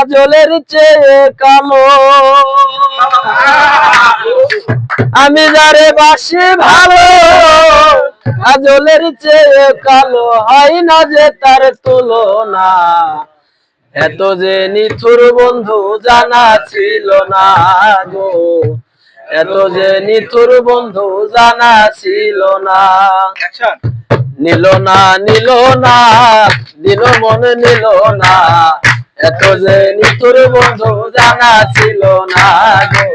কাজলের চেয়ে কালো। আমি যারে বাসি ভালো কাজলের চেয়ে কালো, হয় না যে তার তুলনা। এত যে নিথুর বন্ধু জানা ছিল না গো, এত যে নিথুর বন্ধু জানা ছিল না। নিল না নিল না দিল মনে নিল না, এত যে নিথুর বন্ধু জানা ছিল না গো,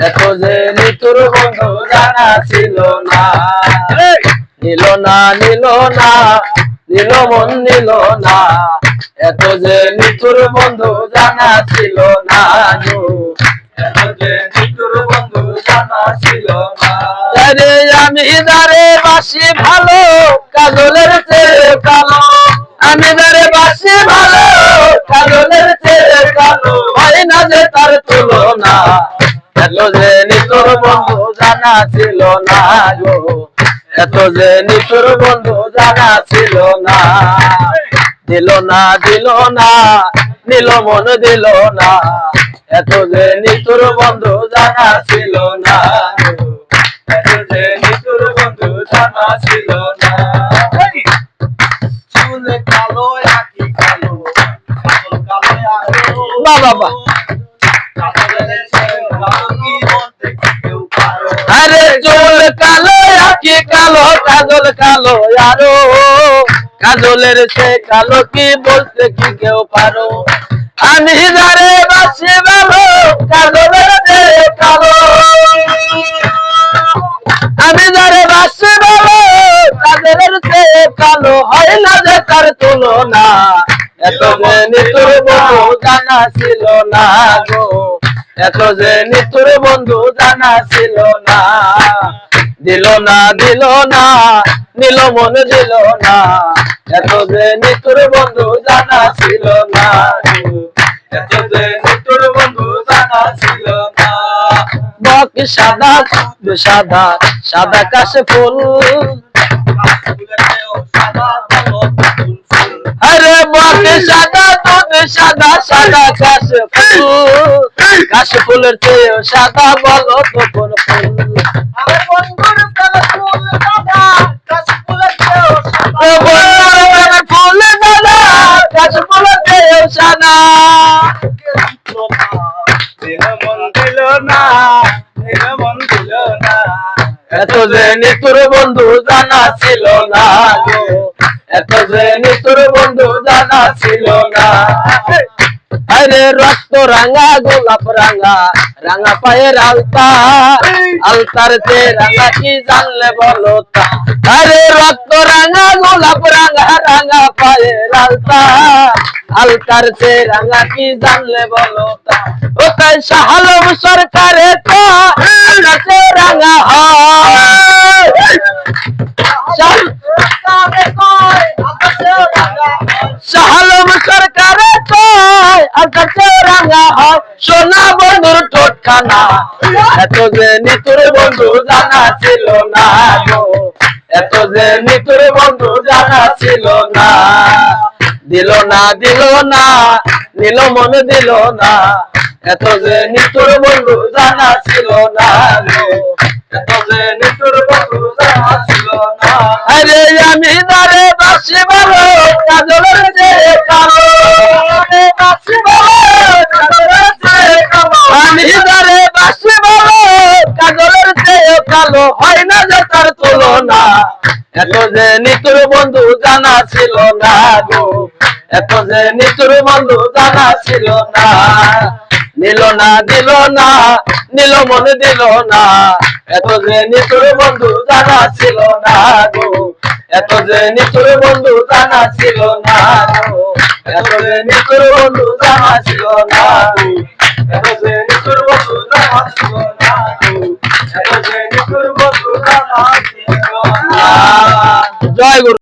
এত যে নিথুর বন্ধু জানা ছিল না। নিল না নিল না নিল মন নিল না, এত যে নিথুর বন্ধু জানা ছিল না গো, এত যে নিথুর বন্ধু জানা ছিল না। আরে আমি যারে বাসি ভালো কাজলের চেয়ে কালো, আমি যারে বাসি ভালো কাজলের চেয়ে কালো, হয় না যে তার তুলনা। এত যে নিথুর বন্ধু জানা ছিল না গো, এত যে নিথুর বন্ধু জানা ছিল না। দিল না দিল না নিল মন দিল না, এত যে নিথুর বন্ধু জানা ছিল না, এত যে নিথুর বন্ধু জানা ছিল না। চুলে কালো আঁকি কালো, বাবা আরে চুল কালো আঁকি কালো, কাজল কালো আরো, কাজলের সে কালো কি বলতে কি কেউ পারো। আমি যারে বাসি ভালো কাজলের সে কালো, আমি যারে বাসি ভালো কাজলের সে কালো, হয় না যে তার তুলনা। এত যে নিথুর বন্ধু জানা ছিল না গো, এত যে নিথুর বন্ধু জানা ছিল না। দিল না দিল না নিল মন দিল না, এত যে নিথুর বন্ধু জানা ছিল না, এত যে নিথুর বন্ধু জানা ছিল না। বক সাদা সাদা সাদা কাশে ফুল, আরে বক সাদা দুধ সাদা সাদা কাশে ফুল, কাশে ফুলের চেয়ে সাদা বলো তো কোন ফুল। ফুল দাদা কাশে ফুলের চেয়ে সাদা, মন দিল না মন দিল না, এত যে নিথুর বন্ধু জানা ছিল না গো, এত যে নিথুর বন্ধু জানা ছিল না। আরে রক্ত রাঙা গোলাপ রাঙা, রাঙা পায়ের আলতা, আলতার যে রাঙা কি জানলে বলো তা। আরে রক্ত রাঙা গোলাপ রাঙা, রাঙা পায়ের আলতা, আলতার যে রাঙা কি জানলে বলো তা। ও তাই শাহালম সরকারে তো আকাশে রাঙা হয়, শাহালম সরকারে তো আকাশে রাঙা হয়, সোনা বন্ধুর ঠোঁটখানা, এত যে নিথুর বন্ধু জানা ছিল না গো, এত যে নিথুর বন্ধু জানা ছিল না। দিল না দিল না নিল মন দিল না, এত যে নিথুর বন্ধু জানা ছিল না গো, এত যে নিথুর বন্ধু জানা ছিল না। আরে আমি যারে বাসি ভালো কাজলের চেয়ে কালো, বাসি ভালো কাজলের চেয়ে কালো, আমি যারে বাসি ভালো কাজলের চেয়ে কালো, হয় না যে তার তুলনা। এত যে নিথুর বন্ধু জানা ছিল না গো, এত যে নিথুর বন্ধু জানা ছিল না। নিল না দিল না নিল মন দিল না, এত যে নিথুর বন্ধু জানা ছিল না গো, এত যে নিথুর বন্ধু জানা ছিল না গো, এত যে নিথুর বন্ধু জানা ছিল না গো, এত যে নিথুর বন্ধু জানা ছিল না গো, এত যে নিথুর বন্ধু জানা ছিল না। জয় গুরু।